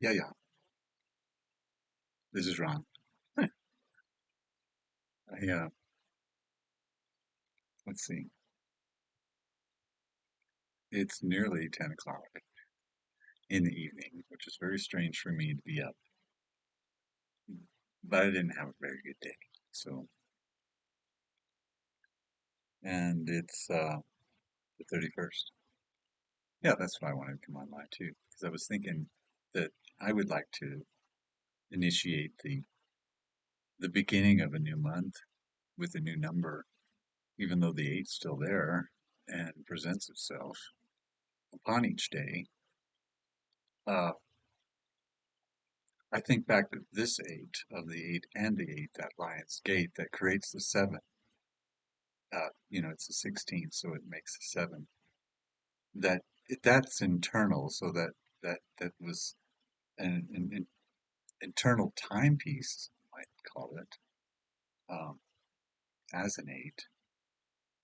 Yeah, yeah. This is Ron. Yeah. Let's see. It's nearly 10 o'clock in the evening, which is very strange for me to be up. But I didn't have a very good day. So, and it's the 31st. Yeah, that's why I wanted to come online too, because I was thinking that I would like to initiate the beginning of a new month with a new number, even though the eight's still there and presents itself upon each day. Uh, I think back to this eight of the eight and the eight, that Lion's Gate that creates the seven. It's the 16th, so it makes a seven. That's internal, so that was an internal timepiece, I might call it, um, as an eight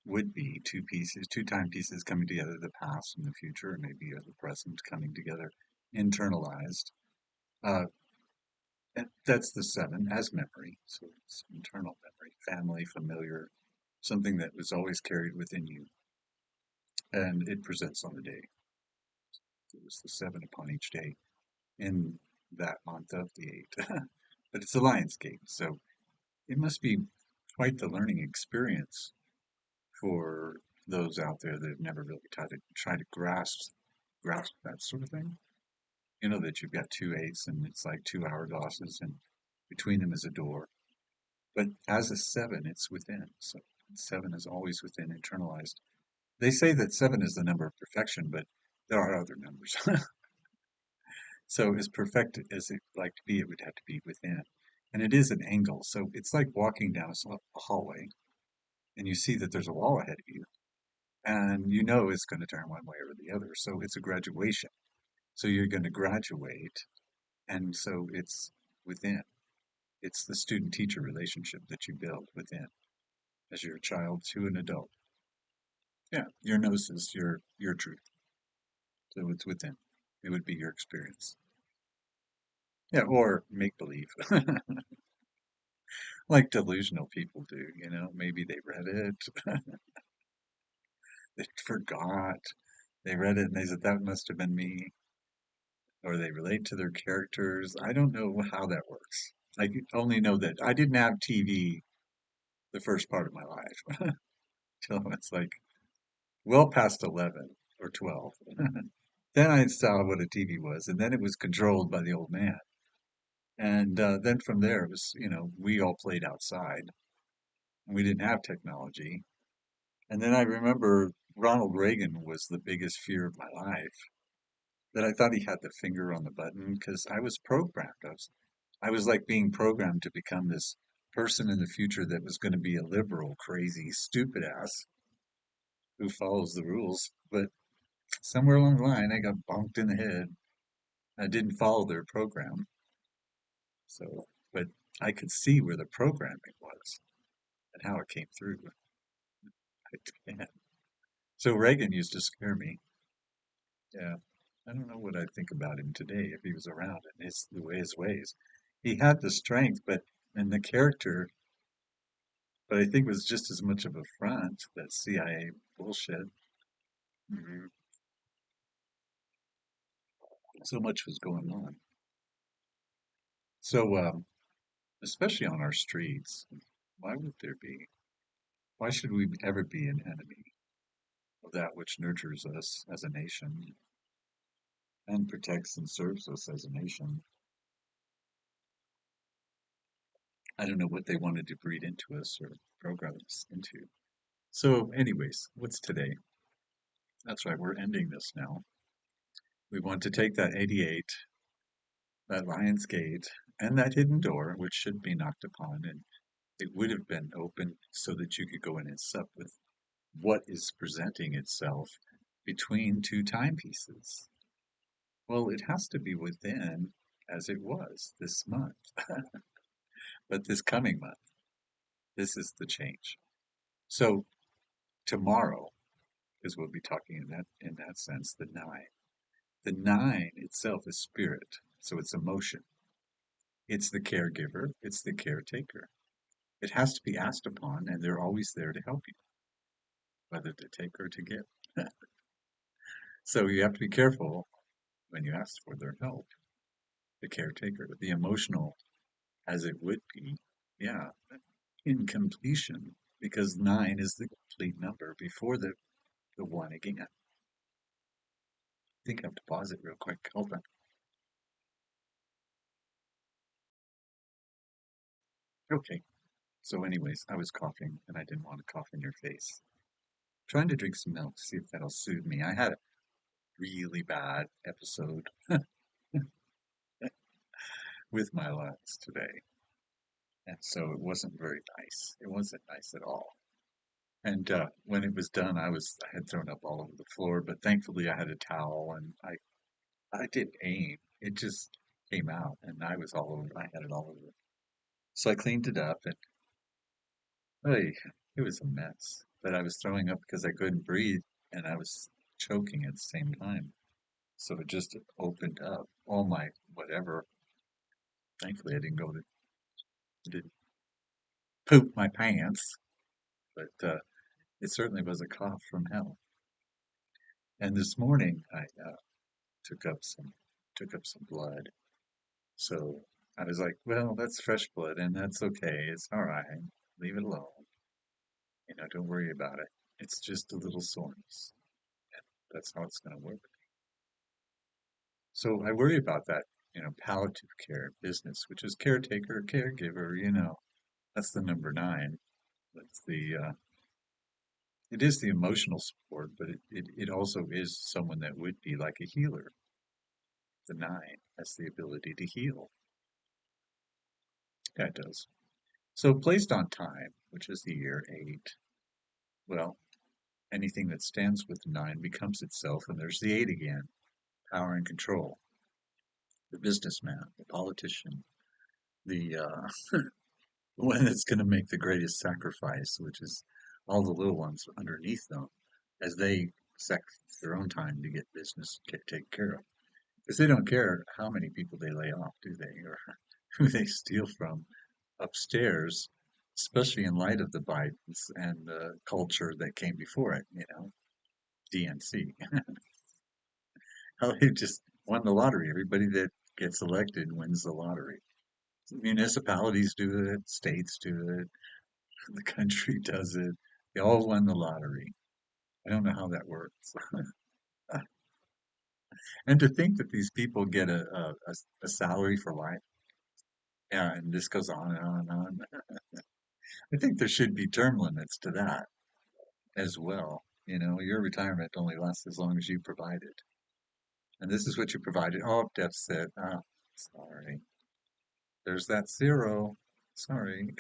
would be two pieces, two timepieces coming together, the past and the future, and maybe the present coming together, internalized. Uh, and that's the seven as memory, so it's internal memory, family, familiar, something that was always carried within you, and it presents on the day. It was the seven upon each day in that month of the eight. But it's a lion's gate, so it must be quite the learning experience for those out there that have never really tried to grasp that sort of thing. You know that you've got two eights and it's like two hourglasses and between them is a door. But as a seven, it's within. So seven is always within, internalized. They say that seven is the number of perfection, but there are other numbers. So as perfect as it like to be, it would have to be within. And it is an angle. So it's like walking down a hallway and you see that there's a wall ahead of you and you know it's going to turn one way or the other. So it's a graduation. So you're going to graduate. And so it's within. It's the student teacher relationship that you build within as you're a child to an adult. Yeah, your gnosis, your truth. So it's within. It would be your experience. Yeah, or make believe. Like delusional people do, maybe they read it, they forgot, they read it and they said that must have been me, or they relate to their characters. I don't know how that works. I only know that I didn't have TV the first part of my life till it's like well past 11 or 12. Then I saw what a TV was, and then it was controlled by the old man. And then from there, it was, we all played outside. And we didn't have technology. And then I remember Ronald Reagan was the biggest fear of my life. That I thought he had the finger on the button because I was programmed. I was like being programmed to become this person in the future that was going to be a liberal, crazy, stupid ass who follows the rules. But somewhere along the line, I got bonked in the head. I didn't follow their program. So, but I could see where the programming was and how it came through. I can. So Reagan used to scare me. Yeah. I don't know what I'd think about him today if he was around and his ways. He had the strength, but and the character, but I think it was just as much of a front, that CIA bullshit. hmm So much was going on. So, especially on our streets, why would there be? Why should we ever be an enemy of that which nurtures us as a nation and protects and serves us as a nation? I don't know what they wanted to breed into us or program us into. So, anyways, what's today? That's right, we're ending this now. We want to take that 88, that Lion's Gate, and that hidden door, which should be knocked upon, and it would have been open so that you could go in and sup with what is presenting itself between two timepieces. Well, it has to be within as it was this month, but this coming month, this is the change. So tomorrow, because we'll be talking in that sense, the nine. The nine itself is spirit. So it's emotion. It's the caregiver. It's the caretaker. It has to be asked upon, and they're always there to help you, whether to take or to give. So you have to be careful when you ask for their help. The caretaker, the emotional, as it would be, yeah, in completion, because nine is the complete number before the one again. I think I have to pause it real quick. Hold on. Okay. So, anyways, I was coughing and I didn't want to cough in your face. Trying to drink some milk, see if that'll soothe me. I had a really bad episode with my lungs today, and so it wasn't very nice. It wasn't nice at all. And when it was done, I had thrown up all over the floor, but thankfully I had a towel and I didn't aim. It just came out, and I was all over. I had it all over. So I cleaned it up, and hey, it was a mess. But I was throwing up because I couldn't breathe, and I was choking at the same time. So it just opened up all my whatever. Thankfully, I didn't poop my pants, but it certainly was a cough from hell. And this morning, I took up some took up some blood. So I was like, well, that's fresh blood, and that's okay. It's all right. Leave it alone. Don't worry about it. It's just a little soreness. That's how it's going to work. So I worry about that, palliative care business, which is caretaker, caregiver. That's the number nine. That's it is the emotional support, but it also is someone that would be like a healer. The nine has the ability to heal. That does. So placed on time, which is the year eight, well, anything that stands with the nine becomes itself, and there's the eight again, power and control. The businessman, the politician, the one that's going to make the greatest sacrifice, which is all the little ones underneath them, as they sacrifice their own time to get business taken care of. Because they don't care how many people they lay off, do they, or who they steal from upstairs, especially in light of the Bidens and the culture that came before it, DNC. How they just won the lottery. Everybody that gets elected wins the lottery. Municipalities do it, states do it, the country does it. They all won the lottery. I don't know how that works. And to think that these people get a salary for life. Yeah, and this goes on and on and on. I think there should be term limits to that as well. Your retirement only lasts as long as you provide it. And this is what you provided. Oh, deficit. Oh, sorry. There's that zero. Sorry.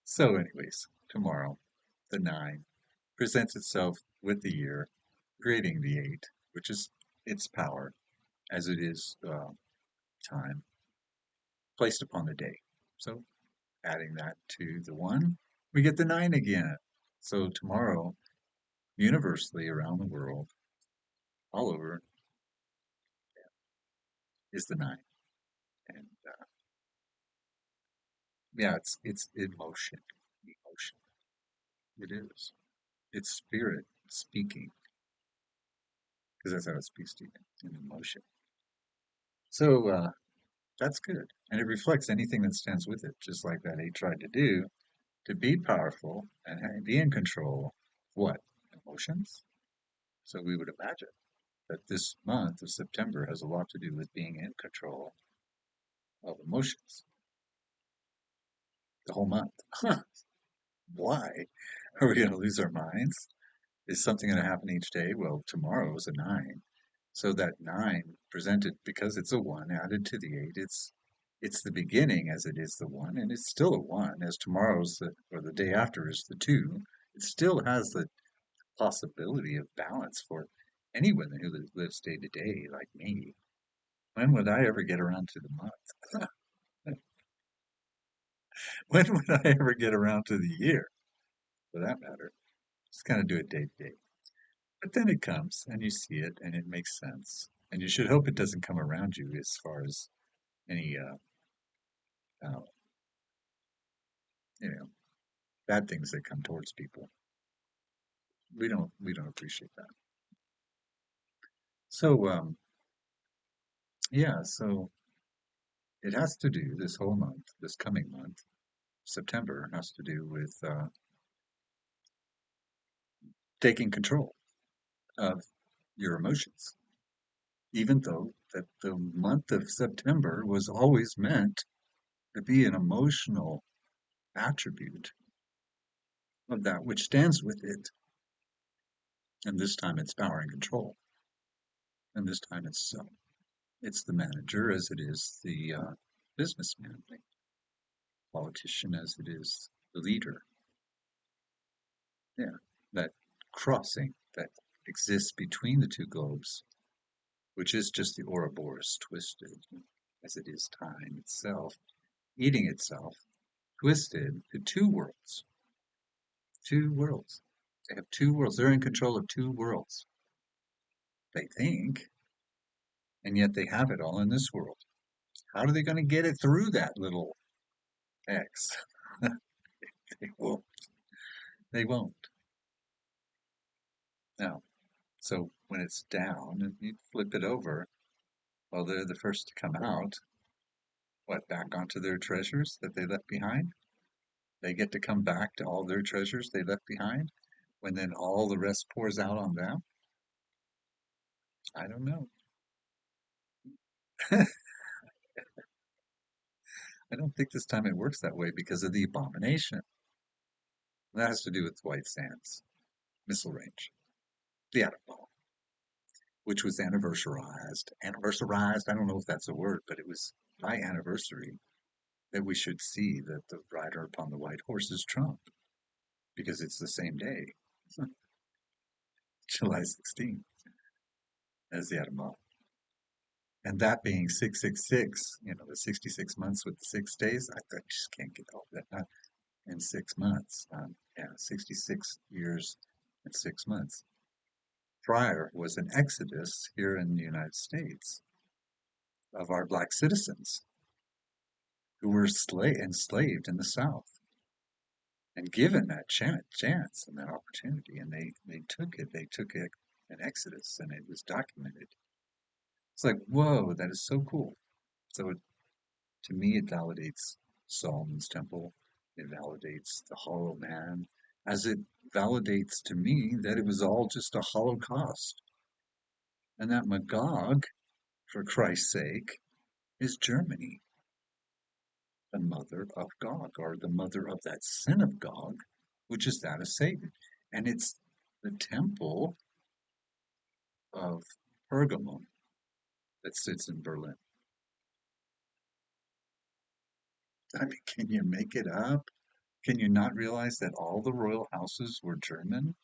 So, anyways, tomorrow, the nine presents itself with the year, creating the eight, which is its power, as it is time, placed upon the day. So, adding that to the one, we get the nine again. So, tomorrow, universally around the world, all over, is the nine. And yeah, it's emotion. Emotion. It is. It's spirit speaking, because that's how it speaks to you in emotion. So that's good. And it reflects anything that stands with it, just like that eight tried to do, to be powerful and be in control of what? Emotions. So we would imagine that this month of September has a lot to do with being in control of emotions. The whole month. Why? Are we going to lose our minds? Is something going to happen each day? Well, tomorrow is a nine. So that nine presented, because it's a one added to the eight, it's the beginning as it is the one, and it's still a one as tomorrow's or the day after is the two. It still has the possibility of balance for anyone who lives day to day like me. When would I ever get around to the month? When would I ever get around to the year, for that matter? Just kind of do it day to day. But then it comes, and you see it, and it makes sense. And you should hope it doesn't come around you as far as any, uh, you know, bad things that come towards people. We don't appreciate that. So, yeah, so it has to do this whole month, this coming month, September, has to do with taking control of your emotions, even though that the month of September was always meant to be an emotional attribute of that which stands with it. And this time it's power and control. And this time it's the manager as it is the businessman, the politician as it is the leader. Yeah, that crossing that exists between the two globes, which is just the Ouroboros twisted, as it is time itself, eating itself, twisted to two worlds. Two worlds. They have two worlds. They're in control of two worlds. They think, and yet they have it all in this world. How are they going to get it through that little X? They won't. They won't. Now, so when it's down and you flip it over, well, they're the first to come out. What, back onto their treasures that they left behind? They get to come back to all their treasures they left behind when then all the rest pours out on them? I don't know. I don't think this time it works that way because of the abomination. That has to do with White Sands missile range, the atom bomb, which was anniversarized. Anniversarized, I don't know if that's a word, but it was by anniversary that we should see that the rider upon the white horse is Trump because it's the same day, July 16th, as the atom bomb. And that being 666, the 66 months with the 6 days, I just can't get all that done in 6 months. Yeah, 66 years and 6 months. Prior was an exodus here in the United States of our black citizens who were enslaved in the South and given that chance and that opportunity. And they took it. They took an exodus and it was documented. It's like, whoa, that is so cool. So to me, it validates Solomon's temple. It validates the hollow man, as it validates to me that it was all just a holocaust. And that Magog, for Christ's sake, is Germany, the mother of Gog, or the mother of that sin of Gog, which is that of Satan. And it's the temple of Pergamum that sits in Berlin. I mean, can you make it up? Can you not realize that all the royal houses were German?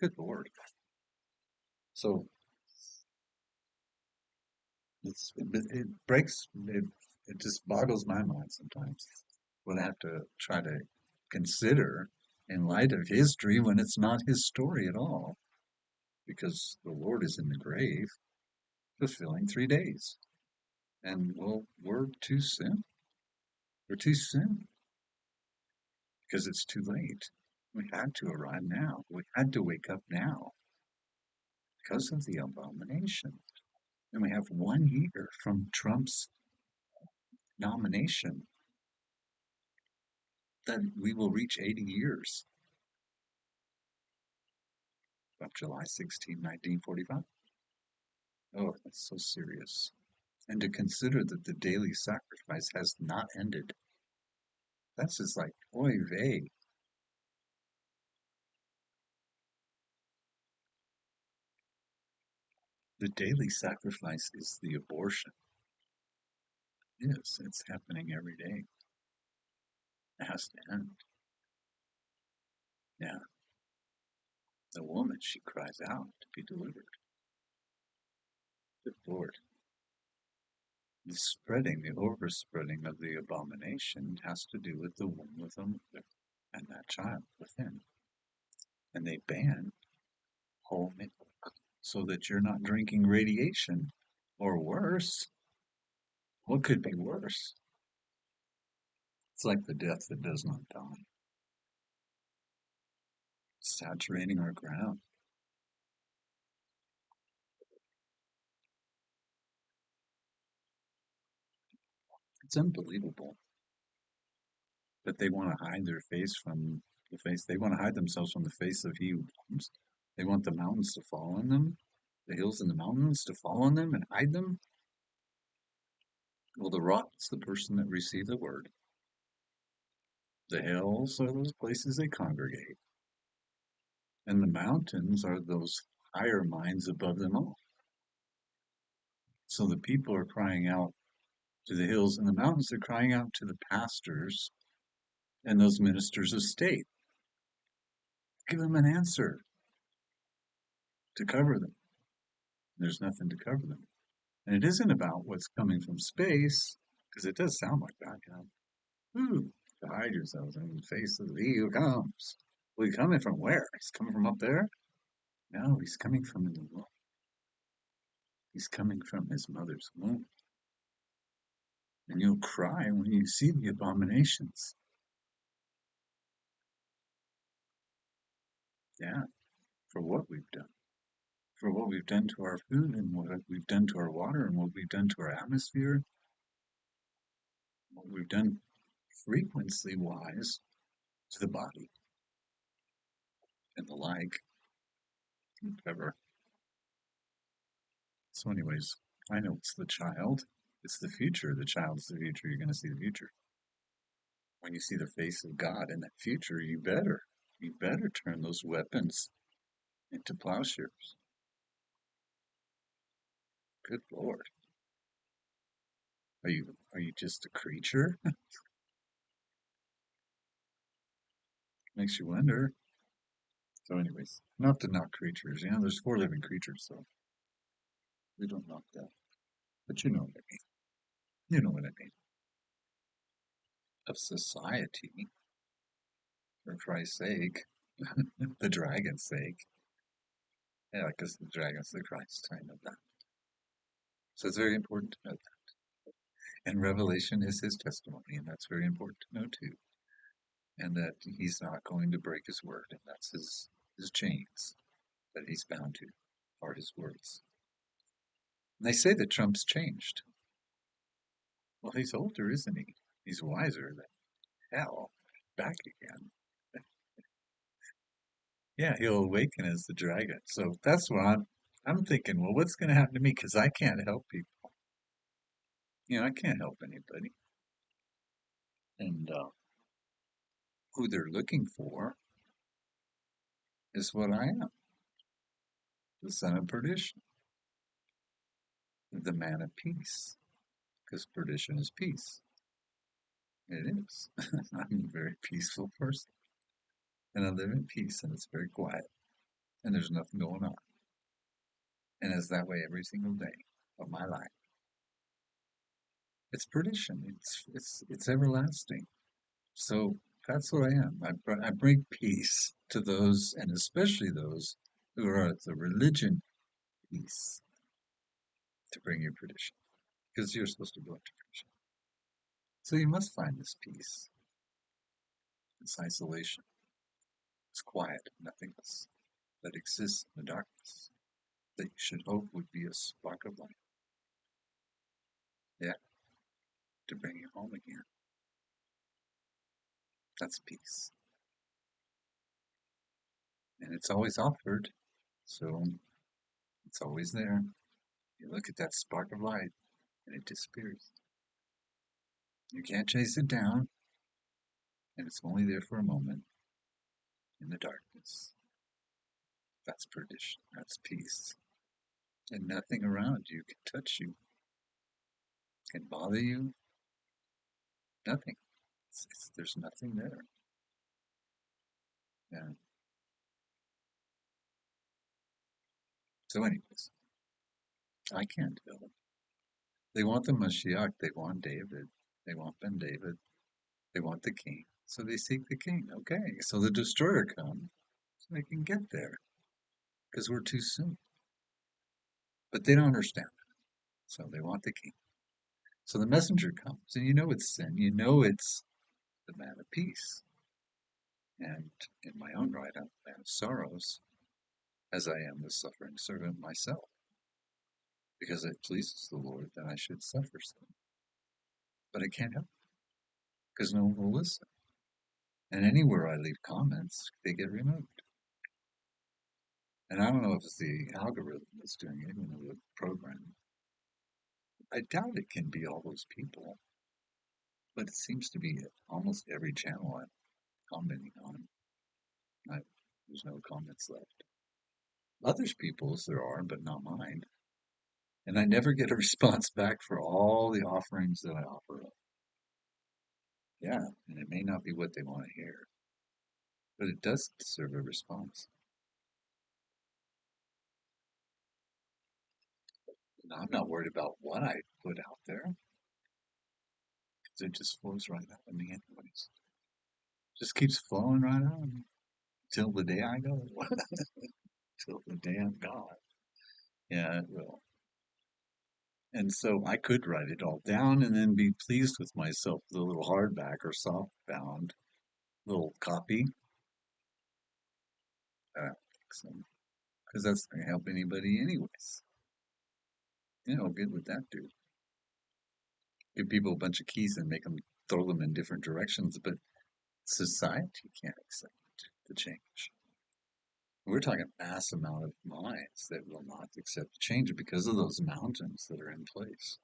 Good Lord. So it breaks, it just boggles my mind sometimes. What I have to try to consider in light of history when it's not his story at all, because the Lord is in the grave fulfilling 3 days. And well, we're too soon. We're too soon because it's too late. We had to arrive now. We had to wake up now because of the abomination. And we have 1 year from Trump's nomination that we will reach 80 years from July 16, 1945. Oh, that's so serious. And to consider that the daily sacrifice has not ended. That's just like, oy vey. The daily sacrifice is the abortion. Yes, it's happening every day. It has to end. Yeah, the woman, she cries out to be delivered. Good Lord. The spreading, the overspreading of the abomination has to do with the womb of the mother and that child within. and they ban whole milk so that you're not drinking radiation. Or worse, what could be worse? It's like the death that does not die, saturating our ground. It's unbelievable. But they want to hide their face from the face. They want to hide themselves from the face of He who comes. They want the mountains to fall on them, the hills and the mountains to fall on them and hide them. Well, the rock's the person that received the word. The hills are those places they congregate. And the mountains are those higher minds above them all. So the people are crying out to the hills and the mountains. They're crying out to the pastors and those ministers of state. Give them an answer to cover them. There's nothing to cover them. And it isn't about what's coming from space, because it does sound like that, Ooh, to hide yourselves in the face of He who comes. Well, he's coming from where? He's coming from up there? No, he's coming from in the womb. He's coming from his mother's womb. And you'll cry when you see the abominations. Yeah, for what we've done. For what we've done to our food and what we've done to our water and what we've done to our atmosphere, what we've done frequency wise to the body and the like, whatever. So, anyways, I know it's the child. It's the future. The child's the future. You're going to see the future. When you see the face of God in that future, you better turn those weapons into plowshares. Good Lord. Are you just a creature? Makes you wonder. So, anyways, not to knock creatures. There's four living creatures, so we don't knock that. But you know what I mean. You know what I mean. Of society, for Christ's sake, the dragon's sake. Yeah, because the dragon's the Christ. I know that. So it's very important to know that. And Revelation is his testimony, and that's very important to know too. And that he's not going to break his word, and that's his chains that he's bound to are his words. And they say that Trump's changed. Well, he's older, isn't he? He's wiser than hell. Back again. Yeah, he'll awaken as the dragon. So that's what I'm thinking. Well, what's going to happen to me? Because I can't help people. I can't help anybody. And who they're looking for is what I am, the son of perdition, the man of peace, because perdition is peace. It is. I'm a very peaceful person, and I live in peace, and it's very quiet, and there's nothing going on. And it's that way every single day of my life. It's perdition. It's everlasting. So that's what I am. I bring peace to those, and especially those who are at the religion peace, to bring you perdition, because you're supposed to go into perdition. So you must find this peace. It's isolation. It's quiet, nothingness that exists in the darkness that you should hope would be a spark of light. Yeah, to bring you home again. That's peace. And it's always offered, so it's always there. You look at that spark of light and it disappears. You can't chase it down, and it's only there for a moment in the darkness. That's perdition. That's peace. And nothing around you can touch you, can bother you. Nothing. There's nothing there. Yeah. So, anyways, I can't tell them. They want the Mashiach. They want David. They want Ben David. They want the king. So they seek the king. Okay. So the destroyer comes. so they can get there because we're too soon. But they don't understand it. So they want the king. So the messenger comes, and you know it's sin. You know it's the man of peace. And in my own right, I'm a man of sorrows, as I am the suffering servant myself, because it pleases the Lord that I should suffer so. But I can't help it, because no one will listen. And anywhere I leave comments, they get removed. And I don't know if it's the algorithm that's doing it, the program. I doubt it can be all those people, but it seems to be almost every channel I'm commenting on. I, there's no comments left. Others people's there are, but not mine. And I never get a response back for all the offerings that I offer up. Yeah, and it may not be what they want to hear, but it does deserve a response. And I'm not worried about what I put out there, because it just flows right out of me anyways. Just keeps flowing right out of me till the day I go, till the day I'm gone. Yeah, it will. And so I could write it all down and then be pleased with myself with a little hardback or softbound little copy. So, because that's not going to help anybody anyways. You know, good would that do? Give people a bunch of keys and make them throw them in different directions, but society can't accept the change. We're talking mass amount of minds that will not accept the change because of those mountains that are in place.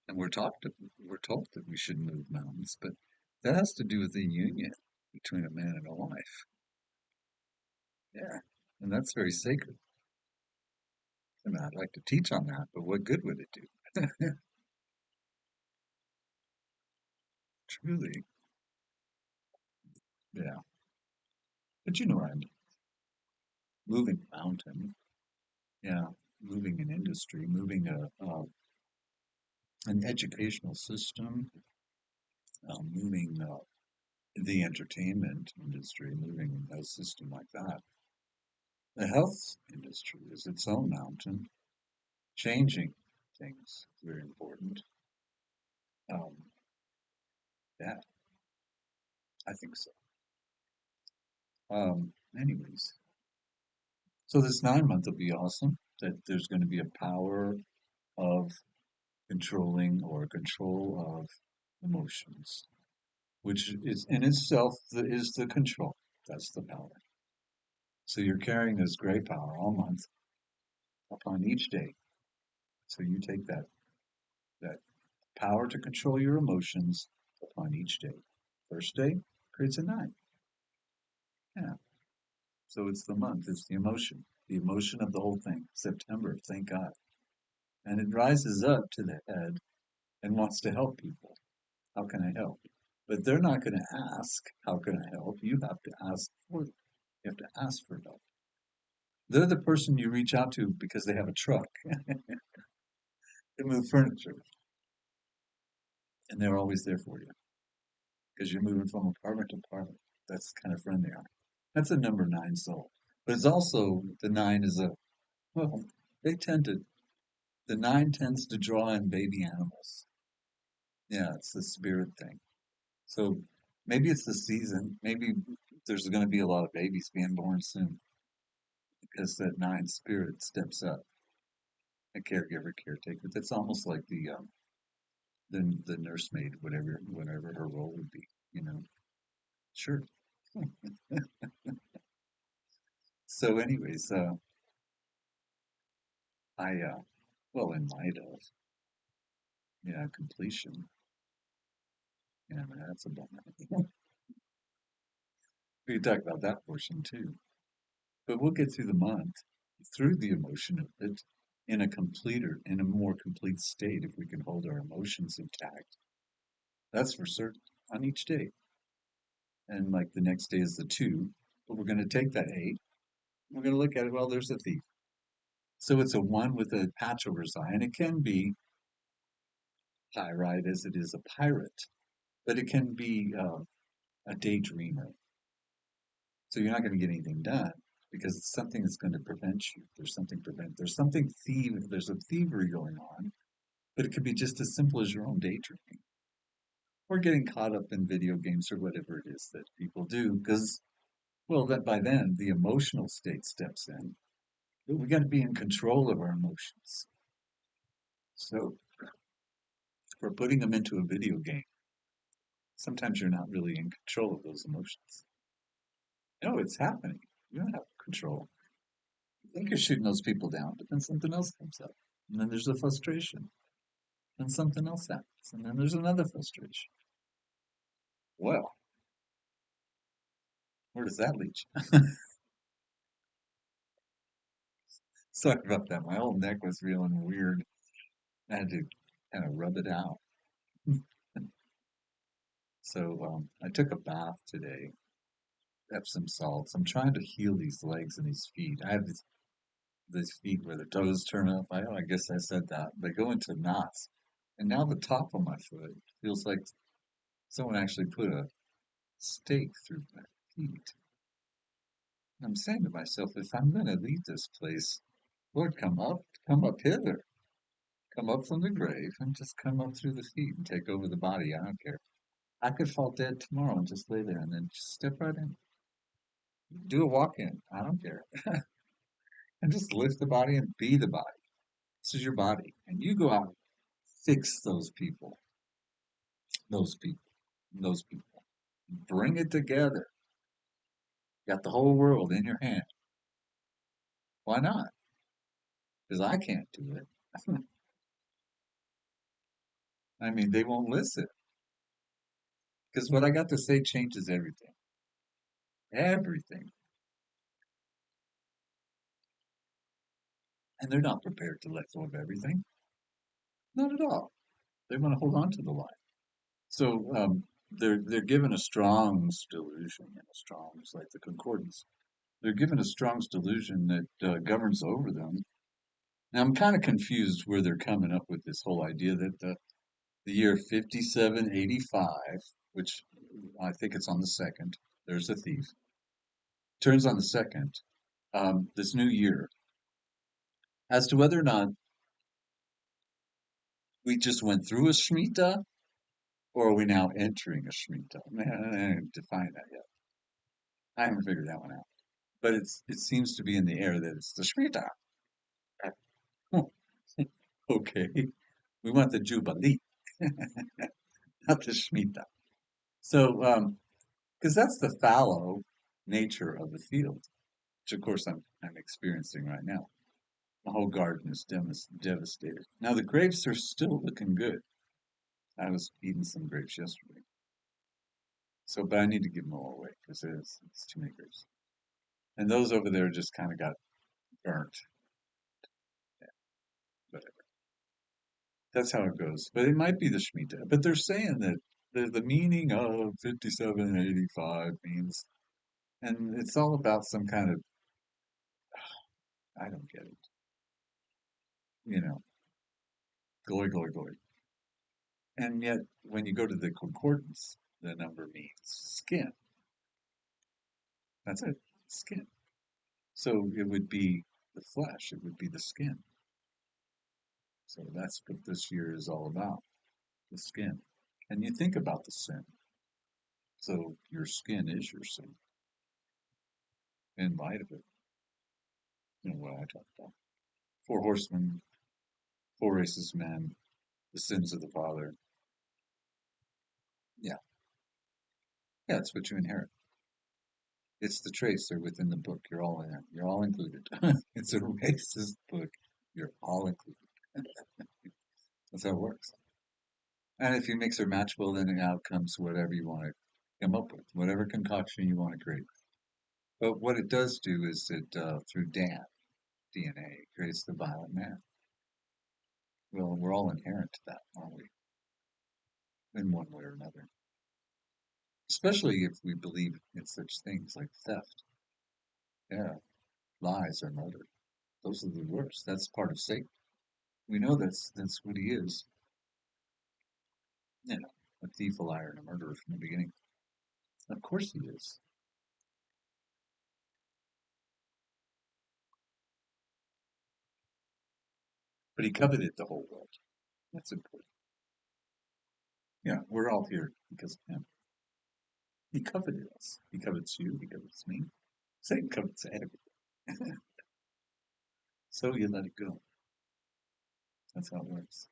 And we're told that we should move mountains, but that has to do with the union between a man and a wife. Yeah, and that's very sacred. And I'd like to teach on that, but what good would it do? Truly, yeah. But you know what I mean. Moving a mountain, yeah, moving an industry, moving an educational system, moving the entertainment industry, moving a system like that. The health industry is its own mountain. Changing things is very important. Um, yeah, I think so. Anyways, so this 9 month will be awesome. That there's going to be a power of controlling or control of emotions, which is in itself is the control. That's the power. So you're carrying this great power all month upon each day. So you take that power to control your emotions upon each day. First day creates a 9. Yeah. So it's the month, it's the emotion of the whole thing. September, thank God. And it rises up to the head and wants to help people. How can I help? But they're not going to ask, how can I help? You have to ask for them. You have to ask for help. They're the person you reach out to because they have a truck. They move furniture, and they're always there for you because you're moving from apartment to apartment. That's the kind of friend they are. That's a number 9 soul. But it's also the 9 is a well, they tend to the 9 tends to draw in baby animals. Yeah, it's the spirit thing. So maybe it's the season. Maybe there's going to be a lot of babies being born soon because that 9 spirit steps up, a caregiver, caretaker. That's almost like the nursemaid, whatever her role would be. You know, sure. So, anyways, I well, in light of yeah completion, yeah, man, that's a bummer. We could talk about that portion too, but we'll get through the month through the emotion of it in a more complete state if we can hold our emotions intact. That's for certain on each day. And like the next day is the 2, but we're going to take that 8. We're going to look at it. Well, there's a thief. So it's a 1 with a patch over his eye, and it can be pyrite as it is a pirate, but it can be a daydreamer. So you're not going to get anything done because it's something that's going to prevent you. There's something there's a thievery going on, but it could be just as simple as your own daydreaming or getting caught up in video games or whatever it is that people do. Because, well, that by then the emotional state steps in. But we got to be in control of our emotions. So if we're putting them into a video game, sometimes you're not really in control of those emotions. No, it's happening. You don't have control. You think you're shooting those people down, but then something else comes up. And then there's a frustration. And something else happens. And then there's another frustration. Well, where does that lead you? Sorry about that. My whole neck was feeling weird. I had to kind of rub it out. So I took a bath today, Epsom salts. I'm trying to heal these legs and these feet. I have these feet where the toes turn up. I guess I said that. They go into knots. And now the top of my foot feels like someone actually put a stake through my feet. And I'm saying to myself, if I'm going to leave this place, Lord, come up hither. Come up from the grave and just come up through the feet and take over the body. I don't care. I could fall dead tomorrow and just lay there and then just step right in. Do a walk in. I don't care. And just lift the body and be the body. This is your body. And you go out, fix those people, those people. Bring it together. Got the whole world in your hand. Why not? Because I can't do it. I mean, they won't listen. Because what I got to say changes everything. Everything. And they're not prepared to let go of everything. Not at all. They want to hold on to the lie. So they're given a Strong's delusion, and a Strong's like the concordance. They're given a Strong's delusion that governs over them. Now I'm kind of confused where they're coming up with this whole idea that the year 5785, which I think it's on the second, there's a thief, turns on the second, this new year, as to whether or not we just went through a Shemitah or are we now entering a Shemitah? Man, I haven't defined that yet. I haven't figured that one out. But it seems to be in the air that it's the Shemitah. Okay, we want the Jubilee, not the Shemitah. So, because that's the fallow nature of the field, which of course I'm experiencing right now. The whole garden is devastated. Now the grapes are still looking good. I was eating some grapes yesterday, so but I need to give them all away because it's too many grapes. And those over there just kind of got burnt. Yeah, whatever. That's how it goes. But it might be the Shemitah. But they're saying that the meaning of 5785 means, and it's all about some kind of, I don't get it, you know, glory, glory, glory. And yet, when you go to the concordance, the number means skin. That's it, skin. So it would be the flesh, it would be the skin. So that's what this year is all about, the skin. And you think about the sin. So your skin is your sin in light of it. You know what I talk about. Four horsemen, four races of men, the sins of the father. Yeah, yeah, it's what you inherit. It's the traits. They're within the book. You're all in it. You're all included. It's a racist book. You're all included. That's how it works. And if you mix or match, well, then out comes whatever you want to come up with, whatever concoction you want to create. But what it does do is it, through DNA, creates the violent man. Well, we're all inherent to that, aren't we? In one way or another. Especially if we believe in such things like theft. Yeah, lies or murder. Those are the worst. That's part of Satan. We know that's what he is. You know, a thief, a liar, and a murderer from the beginning. Of course he is. but he coveted the whole world. That's important. Yeah, we're all here because of him. He coveted us. He covets you. He covets me. Satan covets everything. So you let it go. That's how it works.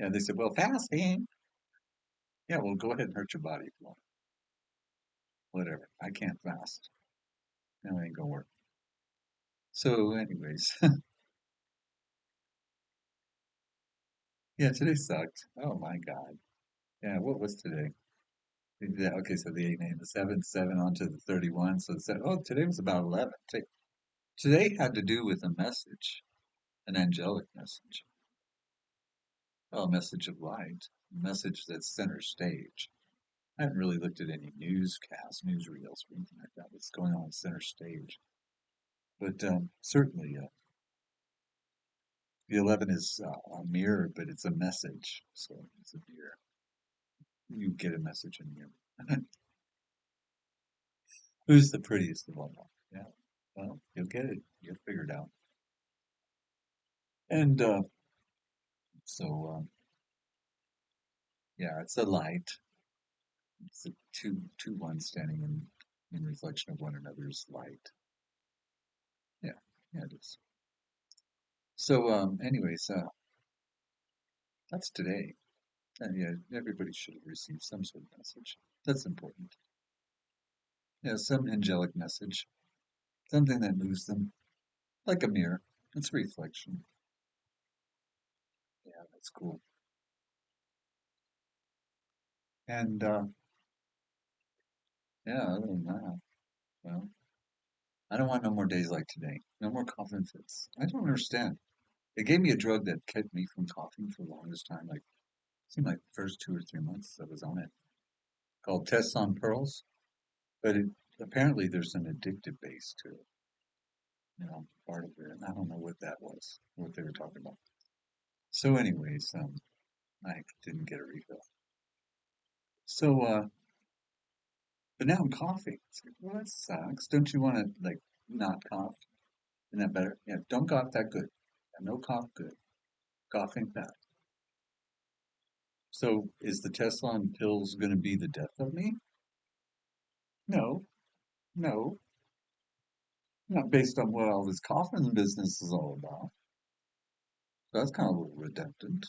Yeah, they said, well, fasting. Yeah, well, go ahead and hurt your body if you want. Whatever. I can't fast. No, it ain't gonna work. So, anyways, yeah, today sucked. Oh my God. Yeah, what was today? Yeah, okay, so the 8 and the 7, 7 on to the 31. So oh, today was about 11. Today had to do with a message, an angelic message, a message of light, a message that's center stage. I haven't really looked at any newscasts, newsreels, or anything like that. What's going on center stage? But certainly, the 11 is a mirror, but it's a message. So it's a mirror. You get a message in here. Who's the prettiest of all? Yeah. Well, you'll get it. You'll figure it out. And so, yeah, it's a light. It's a two ones standing in reflection of one another's light. Yeah, yeah, it is. So, anyways, that's today. And yeah, everybody should have received some sort of message. That's important. Yeah, some angelic message, something that moves them like a mirror. It's a reflection. Yeah, that's cool. And yeah, other than that, well, I don't want no more days like today. No more coughing fits. I don't understand. They gave me a drug that kept me from coughing for the longest time. Like, it seemed like the first 2 or 3 months I was on it, called Tests on Pearls. But apparently there's an addictive base to it, part of it. And I don't know what that was, what they were talking about. So, anyways, I didn't get a refill. So, but now I'm coughing. It's like, well, that sucks. Don't you want to, like, not cough? Isn't that better? Yeah, don't cough that good. Yeah, no cough good. Coughing bad. So, is the Tesla pills going to be the death of me? No, no. Not based on what all this coughing business is all about. That's kind of a little redundant.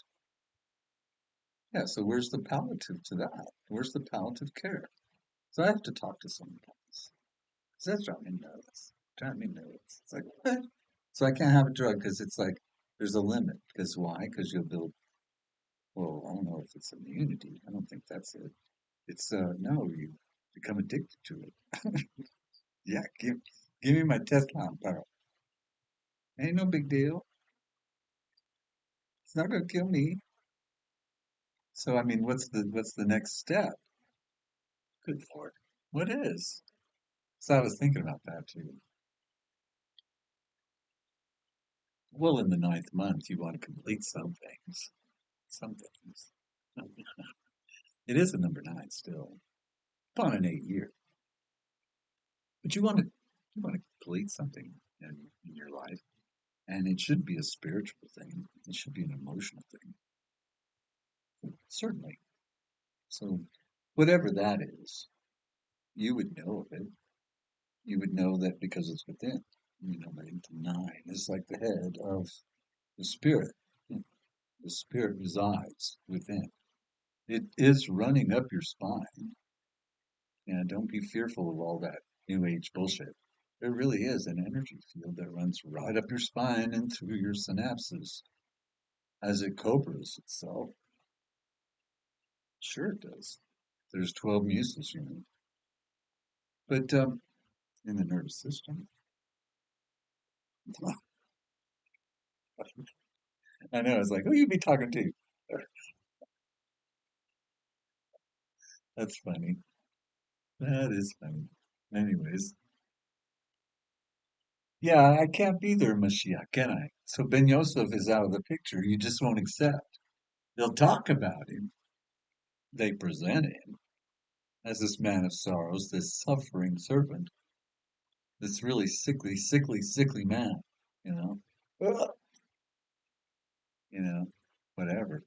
Yeah, so where's the palliative to that? Where's the palliative care? So I have to talk to someone about this. 'Cause that's driving me nuts. Driving me nuts. It's like, what? So I can't have a drug because it's like there's a limit. Because why? Because you'll build, well, I don't know if it's immunity. I don't think that's it. It's no, you become addicted to it. Yeah, give me my Tesla power. Ain't no big deal. It's not gonna kill me. So I mean, what's the next step? Good Lord, what is? So I was thinking about that too. Well, in the ninth month, you want to complete some things. Some things. It is a number nine still, upon an 8 year. But you want to complete something in your life, and it should be a spiritual thing. It should be an emotional thing, certainly. So, whatever that is, you would know of it. You would know that because it's within. You know that the nine is like the head of the spirit. The spirit resides within. It is running up your spine. And don't be fearful of all that new age bullshit. There really is an energy field that runs right up your spine and through your synapses as it cobras itself. Sure, it does. There's 12 muses, but in the nervous system. I know. It's like, who you be talking to? That's funny. That is funny. Anyways, yeah, I can't be their Mashiach, can I? So Ben Yosef is out of the picture. You just won't accept. They'll talk about him. They present him as this man of sorrows, this suffering servant, this really sickly, sickly, sickly man, you know. Ugh. you know, whatever.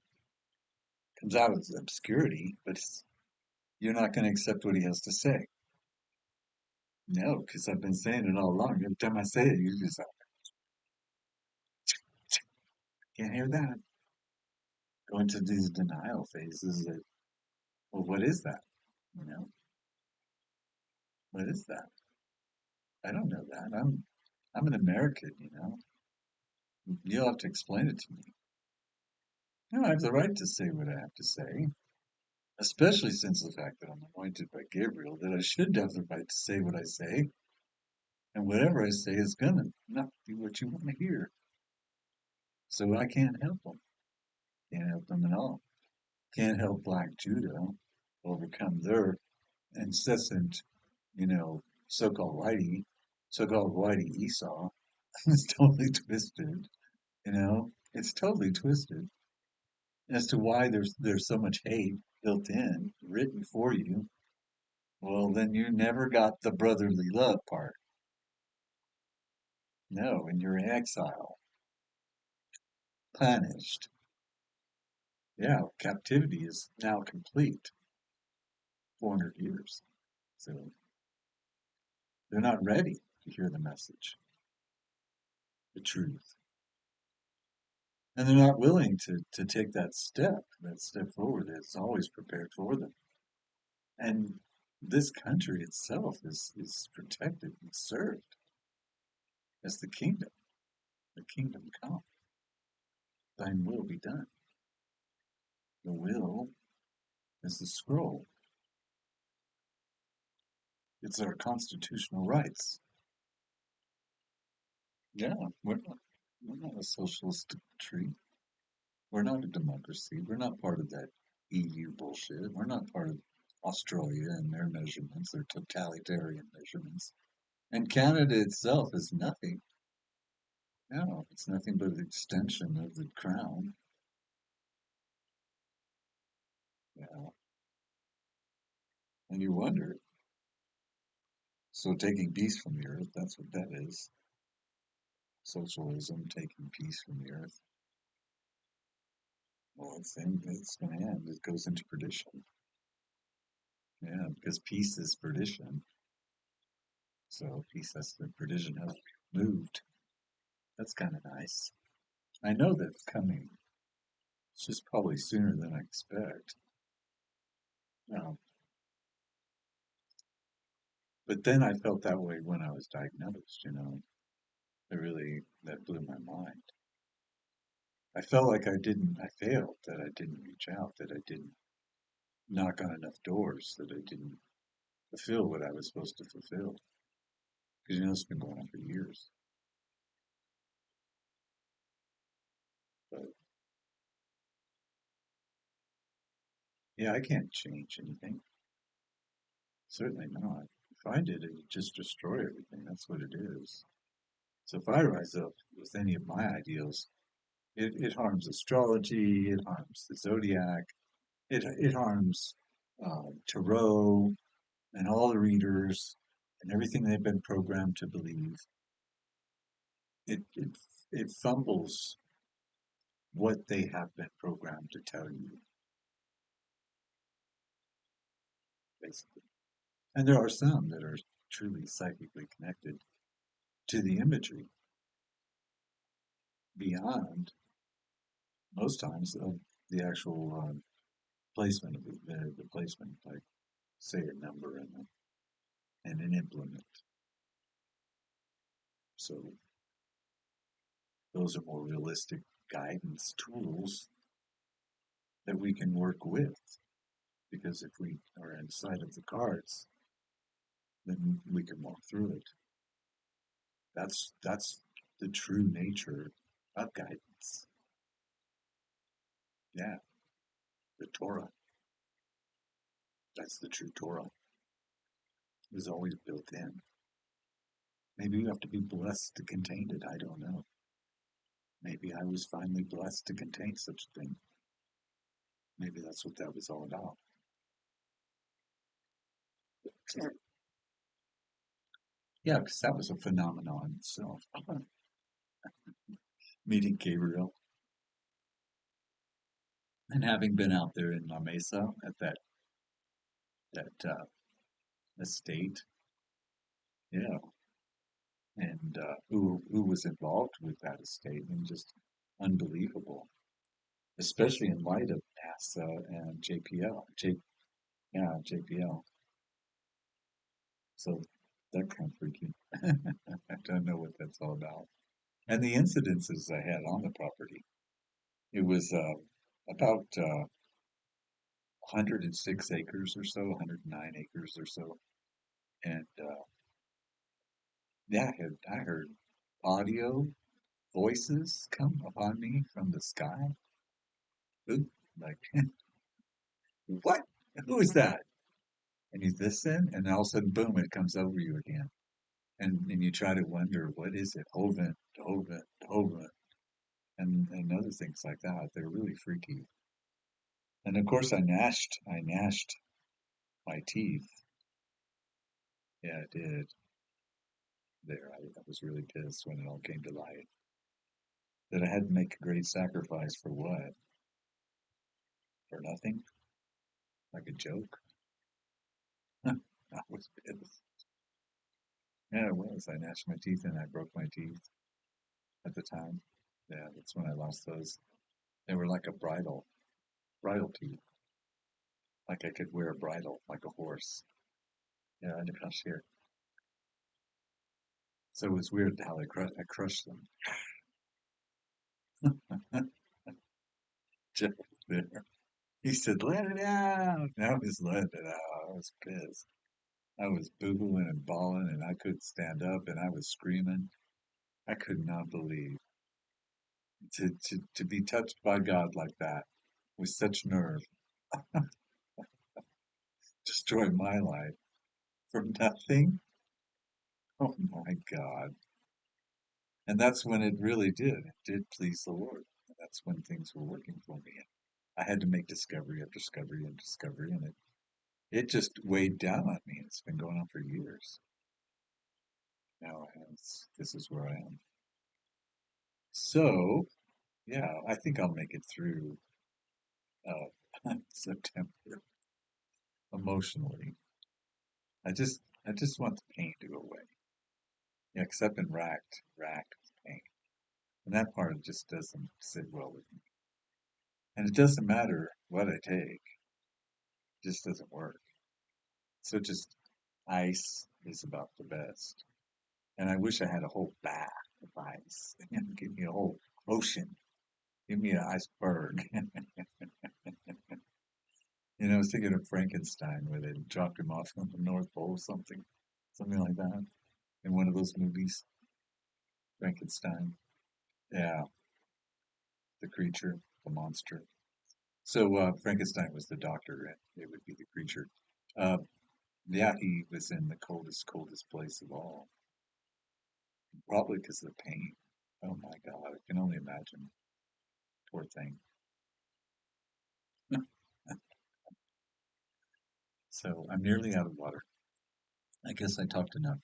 Comes out of obscurity, but you're not going to accept what he has to say. No, because I've been saying it all along. Every time I say it, you just can't hear that. Go into these denial phases that, well, what is that? You know, what is that? I don't know that. I'm an American, you know. You'll have to explain it to me. No, I have the right to say what I have to say, especially since the fact that I'm anointed by Gabriel, that I should have the right to say what I say, and whatever I say is gonna not be what you want to hear. So I can't help them. Can't help them at all. Can't help Black Judah overcome their incessant, you know, so-called whitey Esau. It's totally twisted, you know. It's totally twisted as to why there's so much hate built in, written for you. Well, then you never got the brotherly love part. No, and you're in exile, punished. Yeah, captivity is now complete, 400 years. So they're not ready to hear the message, the truth. And they're not willing to take that step forward that's always prepared for them. And this country itself is protected and served as the kingdom come. Thine will be done. The will is the scroll. It's our constitutional rights. Yeah, we're not a socialist country. We're not a democracy. We're not part of that EU bullshit. We're not part of Australia and their measurements, their totalitarian measurements. And Canada itself is nothing. No, it's nothing but an extension of the crown. Yeah. And you wonder, so taking peace from the earth, that's what that is. Socialism, taking peace from the earth. Well, it's going to end. It goes into perdition. Yeah, because peace is perdition. So peace has to, perdition has to be moved. That's kind of nice. I know that's coming. It's just probably sooner than I expect. Um, but then I felt that way when I was diagnosed, you know. That blew my mind. I felt like I failed, that I didn't reach out, that I didn't knock on enough doors, that I didn't fulfill what I was supposed to fulfill. Because, you know, it's been going on for years. But yeah, I can't change anything. Certainly not. If I did, it would just destroy everything. That's what it is. So if I rise up with any of my ideals, it harms astrology, it harms the zodiac, it harms tarot and all the readers and everything they've been programmed to believe. It, it, it fumbles what they have been programmed to tell you, basically. And there are some that are truly psychically connected to the imagery beyond, most times, of the actual placement of the placement, like say a number and an implement. So those are more realistic guidance tools that we can work with. Because if we are inside of the cards, then we can walk through it. That's the true nature of guidance. Yeah, the Torah. That's the true Torah. It was always built in. Maybe you have to be blessed to contain it. I don't know. Maybe I was finally blessed to contain such a thing. Maybe that's what that was all about. Yeah, because that was a phenomenon itself. Meeting Gabriel. And having been out there in La Mesa at that estate, yeah, and who was involved with that estate, and just unbelievable, especially in light of NASA and JPL, yeah, JPL. So that kind of freaky. I don't know what that's all about. And the incidences I had on the property, it was about 106 acres or so, 109 acres or so, and yeah, I heard audio voices come upon me from the sky. Ooh, like, what? Who is that? And you listen, and all of a sudden, boom, it comes over you again. And you try to wonder, what is it? Hoven, Hoven, Hoven, and other things like that. They're really freaky. And of course, I gnashed my teeth. Yeah, I did. There, I was really pissed when it all came to light. That I had to make a great sacrifice for what? For nothing? Like a joke? I was pissed. Yeah, it was. I gnashed my teeth and I broke my teeth at the time. Yeah, that's when I lost those. They were like a bridle teeth. Like I could wear a bridle, like a horse. Yeah, I didn't here. So it was weird how I crushed them. Jeff was there. He said, "Let it out." And I was letting it out. I was pissed. I was boo-hooing and bawling, and I couldn't stand up, and I was screaming. I could not believe to be touched by God like that with such nerve, destroy my life for nothing. Oh my God. And that's when it really did. It did please the Lord. And that's when things were working for me. I had to make discovery after discovery and discovery, and it just weighed down on me. It's been going on for years. Now this is where I am. So, yeah, I think I'll make it through September emotionally. I just want the pain to go away. Yeah, because I've been racked with pain. And that part just doesn't sit well with me. And it doesn't matter what I take, it just doesn't work. So just ice is about the best. And I wish I had a whole bath of ice. Give me a whole ocean. Give me an iceberg. I was thinking of Frankenstein where they dropped him off on the North Pole, something like that, in one of those movies, Frankenstein. Yeah, the creature, the monster. So Frankenstein was the doctor, and it would be the creature. Uh, yeah, he was in the coldest place of all, probably because of the pain. Oh my God, I can only imagine. Poor thing. So I'm nearly out of water. I guess I talked enough,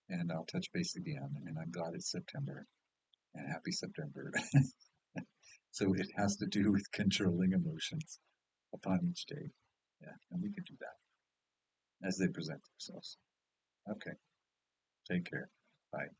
and I'll touch base again. And I'm glad it's September, and happy September. So it has to do with controlling emotions upon each day. Yeah, and we can do that as they present themselves. Okay, take care. Bye.